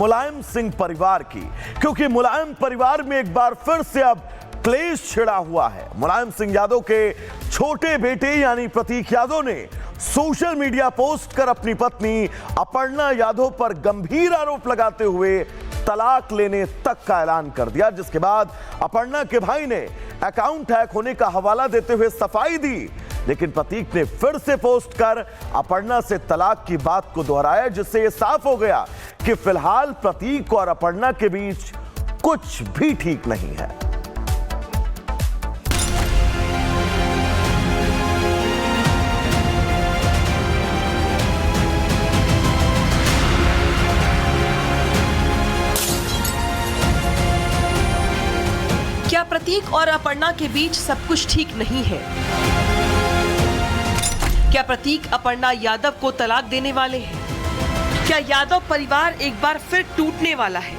मुलायम सिंह परिवार की, क्योंकि मुलायम परिवार में एक बार फिर से अब क्लेश छिड़ा हुआ है। मुलायम सिंह यादव के छोटे बेटे यानी प्रतीक यादव ने सोशल मीडिया पोस्ट कर अपनी पत्नी अपर्णा यादव पर गंभीर आरोप लगाते हुए तलाक लेने तक का ऐलान कर दिया, जिसके बाद अपर्णा के भाई ने अकाउंट हैक होने का हवाला देते हुए सफाई दी। लेकिन प्रतीक ने फिर से पोस्ट कर अपर्णा से तलाक की बात को दोहराया, जिससे यह साफ हो गया कि फिलहाल प्रतीक और अपर्णा के बीच कुछ भी ठीक नहीं है। क्या प्रतीक और अपर्णा के बीच सब कुछ ठीक नहीं है? क्या प्रतीक अपर्णा यादव को तलाक देने वाले हैं? क्या यादव परिवार एक बार फिर टूटने वाला है?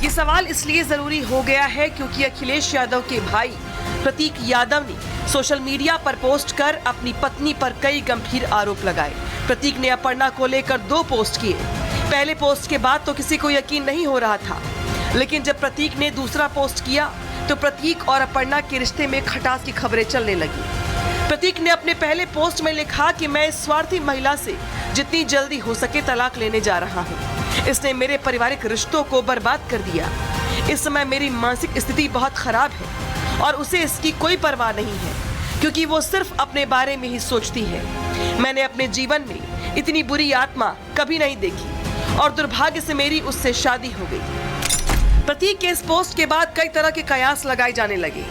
ये सवाल इसलिए जरूरी हो गया है क्योंकि अखिलेश यादव के भाई प्रतीक यादव ने सोशल मीडिया पर पोस्ट कर अपनी पत्नी पर कई गंभीर आरोप लगाए। प्रतीक ने अपर्णा को लेकर 2 पोस्ट किए। पहले पोस्ट के बाद तो किसी को यकीन नहीं हो रहा था, लेकिन जब प्रतीक ने दूसरा पोस्ट किया तो प्रतीक और अपर्णा के रिश्ते में खटास की खबरें चलने लगी। प्रतीक ने अपने पहले पोस्ट में लिखा कि मैं इस स्वार्थी महिला से जितनी जल्दी हो सके तलाक लेने जा रहा हूँ। इसने मेरे पारिवारिक रिश्तों को बर्बाद कर दिया। इस समय मेरी मानसिक स्थिति बहुत खराब है और उसे इसकी कोई परवाह नहीं है, क्योंकि वो सिर्फ अपने बारे में ही सोचती है। मैंने अपने जीवन में इतनी बुरी आत्मा कभी नहीं देखी और दुर्भाग्य से मेरी उससे शादी हो गई। प्रतीक के इस पोस्ट के बाद कई तरह के कयास लगाए जाने लगे।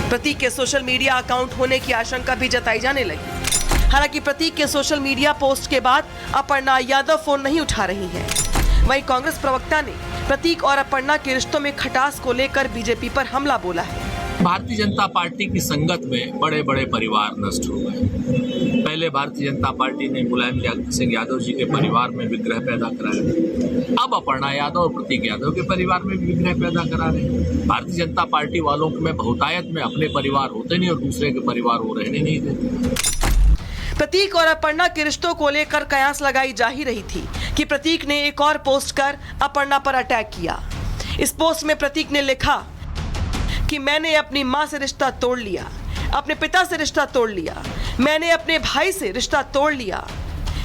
प्रतीक के सोशल मीडिया अकाउंट होने की आशंका भी जताई जाने लगी। हालांकि प्रतीक के सोशल मीडिया पोस्ट के बाद अपर्णा यादव फोन नहीं उठा रही है। वहीं कांग्रेस प्रवक्ता ने प्रतीक और अपर्णा के रिश्तों में खटास को लेकर बीजेपी पर हमला बोला है। भारतीय जनता पार्टी की संगत में बड़े बड़े परिवार नष्ट हो गए। पहले भारतीय जनता पार्टी ने मुलायम सिंह यादव जी के परिवार में विग्रह पैदा कराया, अब अपर्णा यादव और प्रतीक यादव के परिवार में भी विग्रह पैदा करा रहे। भारतीय जनता पार्टी वालों में बहुतायत में अपने परिवार होते नहीं और दूसरे के परिवार वो रहने नहीं देते। प्रतीक और अपर्णा के रिश्तों को लेकर कयास लगाई जा ही रही थी कि प्रतीक ने एक और पोस्ट कर अपर्णा पर अटैक किया। इस पोस्ट में प्रतीक ने लिखा कि मैंने अपनी माँ से रिश्ता तोड़ लिया, अपने पिता से रिश्ता तोड़ लिया, मैंने अपने भाई से रिश्ता तोड़ लिया।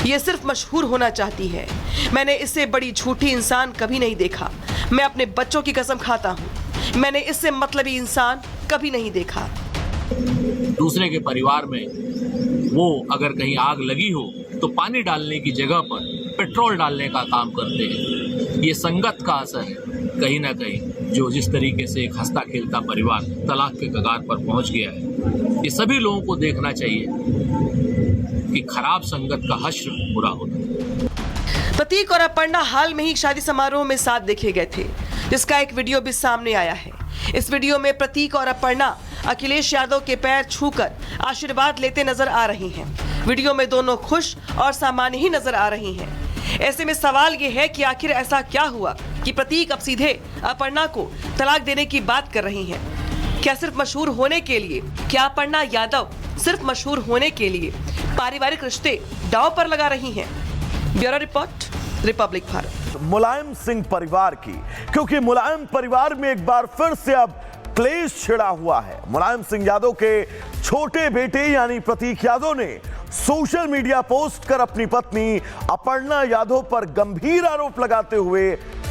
ये सिर्फ मशहूर होना चाहती है। मैंने इससे बड़ी झूठी इंसान कभी नहीं देखा। मैं अपने बच्चों की कसम खाता हूँ, मैंने इससे मतलबी इंसान कभी नहीं देखा। दूसरे के परिवार में वो अगर कहीं आग लगी हो तो पानी डालने की जगह पर पेट्रोल डालने का काम करते हैं। ये संगत का असर है कहीं ना कहीं, जो जिस तरीके से एक हंसता खेलता परिवार तलाक के कगार पर पहुंच गया है। ये सभी लोगों को देखना चाहिए कि खराब संगत का हश्र बुरा होता है। प्रतीक और अपर्णा हाल में ही शादी समारोह में साथ देखे गए थे, जिसका एक वीडियो भी सामने आया है। इस वीडियो में प्रतीक और अपर्णा अखिलेश यादव के पैर छूकर आशीर्वाद लेते नजर आ रही हैं। वीडियो में दोनों खुश और सामान्य ही नजर आ रही हैं। ऐसे में सवाल ये है कि आखिर ऐसा क्या हुआ कि प्रतीक अब सीधे अपर्णा को तलाक देने की बात कर रही हैं? क्या सिर्फ मशहूर होने के लिए? क्या अपर्णा यादव सिर्फ मशहूर होने के लिए पारिवारिक रिश्ते दांव पर लगा रही हैं? Bureau report, Republic Bharat. Mulayam Singh परिवार की, क्योंकि मुलायम परिवार में एक बार फिर से अब क्लेश छिड़ा हुआ है। मुलायम सिंह यादव के छोटे बेटे यानी प्रतीक यादव ने सोशल मीडिया पोस्ट कर अपनी पत्नी अपर्णा यादव पर गंभीर आरोप लगाते हुए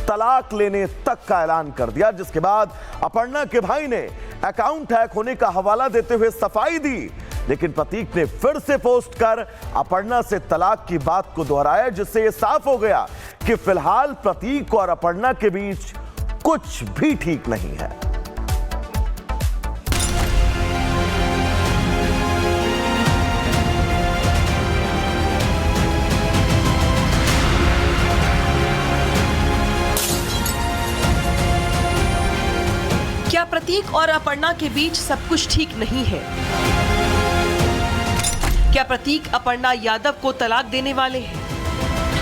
तलाक लेने तक का ऐलान कर दिया, जिसके बाद अपर्णा के भाई ने अकाउंट हैक होने का हवाला देते हुए सफाई दी। लेकिन प्रतीक ने फिर से पोस्ट कर अपर्णा से तलाक की बात को दोहराया, जिससे यह साफ हो गया कि फिलहाल प्रतीक और अपर्णा के बीच कुछ भी ठीक नहीं है। क्या प्रतीक और अपर्णा के बीच सब कुछ ठीक नहीं है? क्या प्रतीक अपर्णा यादव को तलाक देने वाले हैं?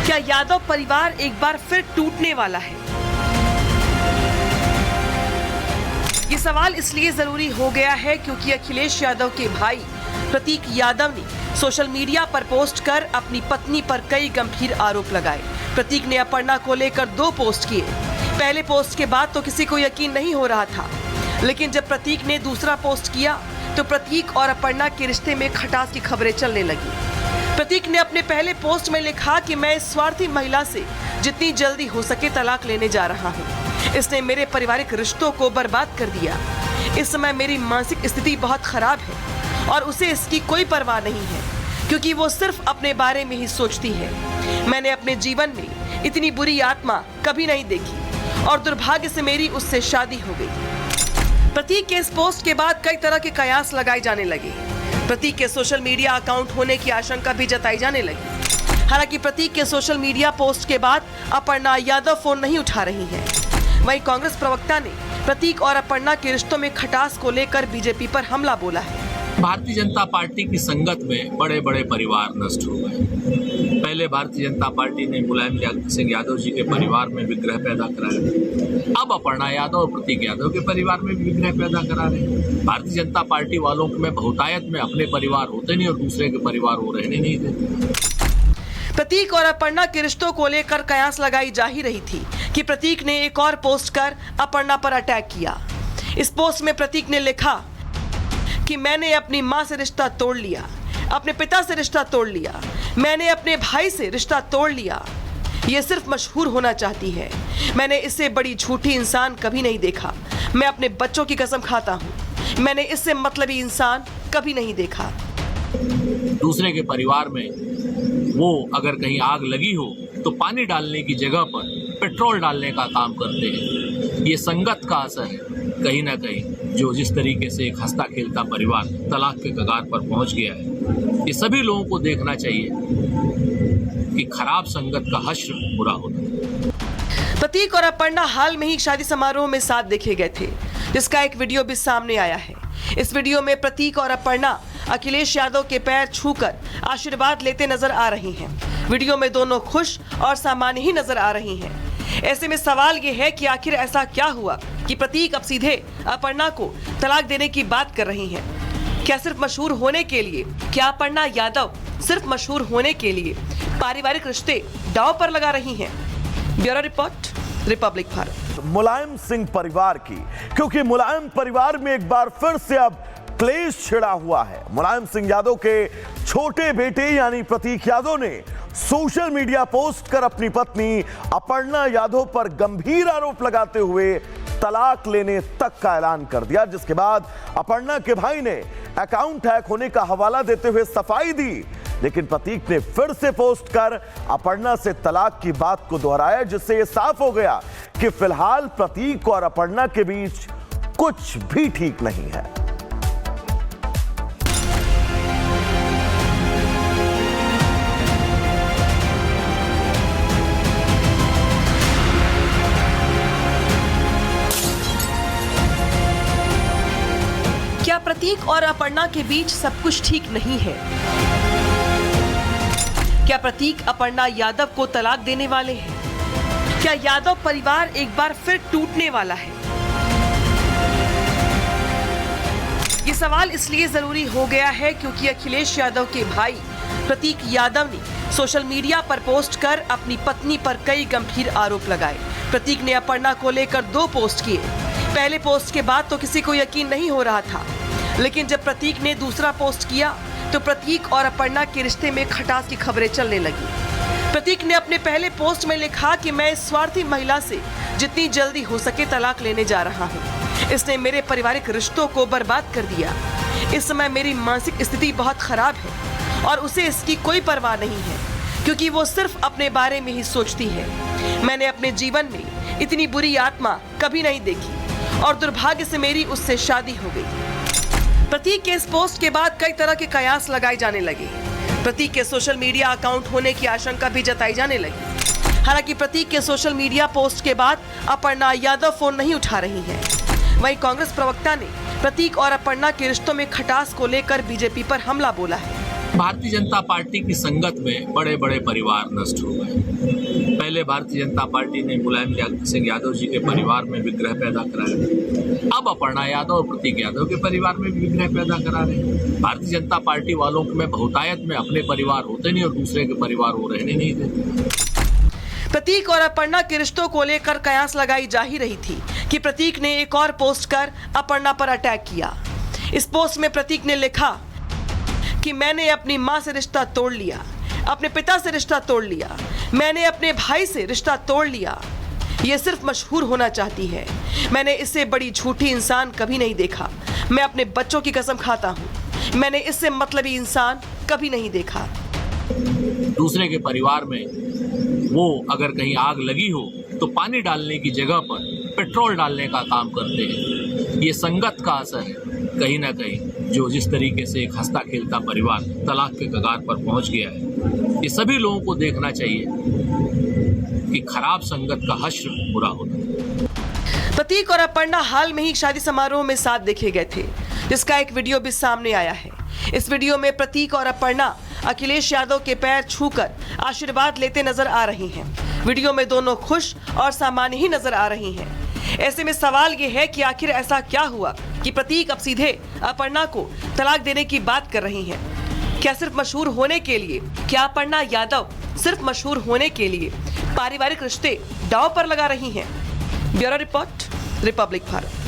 क्या यादव परिवार एक बार फिर टूटने वाला है? ये सवाल इसलिए जरूरी हो गया है क्योंकि अखिलेश यादव के भाई प्रतीक यादव ने सोशल मीडिया पर पोस्ट कर अपनी पत्नी पर कई गंभीर आरोप लगाए। प्रतीक ने अपर्णा को लेकर 2 पोस्ट किए। पहले पोस्ट के बाद तो किसी को यकीन नहीं हो रहा था, लेकिन जब प्रतीक ने दूसरा पोस्ट किया तो प्रतीक और अपर्णा के रिश्ते में खटास की खबरें चलने लगी। प्रतीक ने अपने पहले पोस्ट में लिखा कि मैं इस स्वार्थी महिला से जितनी जल्दी हो सके तलाक लेने जा रहा हूँ। इसने मेरे पारिवारिक रिश्तों को बर्बाद कर दिया। इस समय मेरी मानसिक स्थिति बहुत खराब है और उसे इसकी कोई परवाह नहीं है, क्योंकि वो सिर्फ अपने बारे में ही सोचती है। मैंने अपने जीवन में इतनी बुरी आत्मा कभी नहीं देखी और दुर्भाग्य से मेरी उससे शादी हो गई। प्रतीक के इस पोस्ट के बाद कई तरह के कयास लगाए जाने लगे। प्रतीक के सोशल मीडिया अकाउंट होने की आशंका भी जताई जाने लगी। हालांकि प्रतीक के सोशल मीडिया पोस्ट के बाद अपर्णा यादव फोन नहीं उठा रही है। वहीं कांग्रेस प्रवक्ता ने प्रतीक और अपर्णा के रिश्तों में खटास को लेकर बीजेपी पर हमला बोला है। भारतीय जनता पार्टी की संगत में बड़े बड़े परिवार नष्ट हो गए। पहले भारतीय जनता पार्टी ने मुलायम सिंह यादव जी के परिवार में विग्रह पैदा कराया। अब अपर्णा यादव और प्रतीक यादव के परिवार में भी विग्रह पैदा करा रहे हैं। भारतीय जनता पार्टी वालों में बहुतायत में अपने परिवार होते नहीं और दूसरे के परिवार वो रहने नहीं देते। प्रतीक और अपर्णा के रिश्तों को लेकर कयास लगाई जा ही रही थी कि प्रतीक ने एक और पोस्ट कर अपर्णा पर अटैक किया। इस पोस्ट में प्रतीक ने लिखा कि मैंने अपनी मां से रिश्ता तोड़ लिया, अपने पिता से रिश्ता तोड़ लिया, मैंने अपने भाई से रिश्ता तोड़ लिया। ये सिर्फ मशहूर होना चाहती है। मैंने इससे बड़ी झूठी इंसान कभी नहीं देखा। मैं अपने बच्चों की कसम खाता हूँ, मैंने इससे मतलबी इंसान कभी नहीं देखा। दूसरे के परिवार में वो अगर कहीं आग लगी हो तो पानी डालने की जगह पर पेट्रोल डालने का काम करते हैं। ये संगत का असर है कहीं ना कहीं, जो जिस तरीके से एक हंसता खेलता परिवार तलाक के कगार पर पहुंच गया है। ये सभी लोगों को देखना चाहिए कि खराब संगत का हश्र बुरा होता है। प्रतीक और अपर्णा हाल में ही शादी समारोह में साथ देखे गए थे, जिसका एक वीडियो भी सामने आया है। इस वीडियो में प्रतीक और अपर्णा अखिलेश यादव के पैर छूकर आशीर्वाद लेते नजर आ रही हैं। वीडियो में दोनों खुश और सामान्य ही नजर आ रही हैं। ऐसे में सवाल ये है कि आखिर ऐसा क्या हुआ कि प्रतीक अब सीधे अपर्णा को तलाक देने की बात कर रही हैं? क्या सिर्फ मशहूर होने के लिए, क्या अपर्णा यादव सिर्फ मशहूर होने के लिए पारिवारिक रिश्ते दांव पर लगा रही हैं? Bureau report, Republic Bharat. Mulayam Singh परिवार की, क्योंकि मुलायम परिवार में एक बार फिर से अब क्लेश छिड़ा हुआ है। मुलायम सिंह यादव के छोटे बेटे यानी प्रतीक यादव ने सोशल मीडिया पोस्ट कर अपनी पत्नी अपर्णा यादव पर गंभीर आरोप लगाते हुए तलाक लेने तक का ऐलान कर दिया, जिसके बाद अपर्णा के भाई ने अकाउंट हैक होने का हवाला देते हुए सफाई दी। लेकिन प्रतीक ने फिर से पोस्ट कर अपर्णा से तलाक की बात को दोहराया, जिससे यह साफ हो गया कि फिलहाल प्रतीक और अपर्णा के बीच कुछ भी ठीक नहीं है। क्या प्रतीक और अपर्णा के बीच सब कुछ ठीक नहीं है? क्या प्रतीक अपर्णा यादव को तलाक देने वाले हैं? क्या यादव परिवार एक बार फिर टूटने वाला है? ये सवाल इसलिए जरूरी हो गया है क्योंकि अखिलेश यादव के भाई प्रतीक यादव ने सोशल मीडिया पर पोस्ट कर अपनी पत्नी पर कई गंभीर आरोप लगाए। प्रतीक ने अपर्णा को लेकर 2 पोस्ट किए। पहले पोस्ट के बाद तो किसी को यकीन नहीं हो रहा था, लेकिन जब प्रतीक ने दूसरा पोस्ट किया तो प्रतीक और अपर्णा के रिश्ते में खटास की खबरें चलने लगी। प्रतीक ने अपने पहले पोस्ट में लिखा कि मैं इस स्वार्थी महिला से जितनी जल्दी हो सके तलाक लेने जा रहा हूँ। इसने मेरे पारिवारिक रिश्तों को बर्बाद कर दिया। इस समय मेरी मानसिक स्थिति बहुत खराब है और उसे इसकी कोई परवाह नहीं है, क्योंकि वो सिर्फ अपने बारे में ही सोचती है। मैंने अपने जीवन में इतनी बुरी आत्मा कभी नहीं देखी और दुर्भाग्य से मेरी उससे शादी हो गई। प्रतीक के इस पोस्ट के बाद कई तरह के कयास लगाए जाने लगे। प्रतीक के सोशल मीडिया अकाउंट होने की आशंका भी जताई जाने लगी। हालांकि प्रतीक के सोशल मीडिया पोस्ट के बाद अपर्णा यादव फोन नहीं उठा रही है। वहीं कांग्रेस प्रवक्ता ने प्रतीक और अपर्णा के रिश्तों में खटास को लेकर बीजेपी पर हमला बोला है। भारतीय जनता पार्टी की संगत में बड़े बड़े परिवार नष्ट हो गए। पहले पहले भारतीय जनता पार्टी ने मुलायम सिंह यादव जी के परिवार में विग्रह पैदा कराया, अब अपर्णा यादव और प्रतीक यादव के परिवार में भी विग्रह पैदा करा रहे हैं। भारतीय जनता पार्टी वालों में बहुतायत में अपने परिवार होते नहीं और दूसरे के परिवार वो रहने नहीं देते। प्रतीक और अपर्णा के रिश्तों को लेकर कयास लगाई जा ही रही थी कि प्रतीक ने एक और पोस्ट कर अपर्णा पर अटैक किया। इस पोस्ट में प्रतीक ने लिखा कि मैंने अपनी मां से रिश्ता तोड़ लिया, अपने पिता से रिश्ता तोड़ लिया, मैंने अपने भाई से रिश्ता तोड़ लिया। ये सिर्फ मशहूर होना चाहती है। मैंने इससे बड़ी झूठी इंसान कभी नहीं देखा। मैं अपने बच्चों की कसम खाता हूँ, मैंने इससे मतलबी इंसान कभी नहीं देखा। दूसरे के परिवार में वो अगर कहीं आग लगी हो तो पानी डालने की जगह पर पेट्रोल डालने का काम करते हैं। ये संगत का असर है कहीं ना कहीं, जो जिस तरीके से एक हंसता खेलता परिवार तलाक के कगार पर पहुंच गया है। ये सभी लोगों को देखना चाहिए कि खराब संगत का हश्र बुरा होता है। प्रतीक और अपर्णा हाल में ही शादी समारोह में साथ देखे गए थे, जिसका एक वीडियो भी सामने आया है। इस वीडियो में प्रतीक और अपर्णा अखिलेश यादव के पैर छूकर आशीर्वाद लेते नजर आ रही हैं। वीडियो में दोनों खुश और सामान्य ही नजर आ रही हैं। ऐसे में सवाल ये है कि आखिर ऐसा क्या हुआ कि प्रतीक अब सीधे अपर्णा को तलाक देने की बात कर रही हैं? क्या सिर्फ मशहूर होने के लिए? क्या अपर्णा यादव सिर्फ मशहूर होने के लिए पारिवारिक रिश्ते दांव पर लगा रही हैं? Bureau report, Republic Bharat.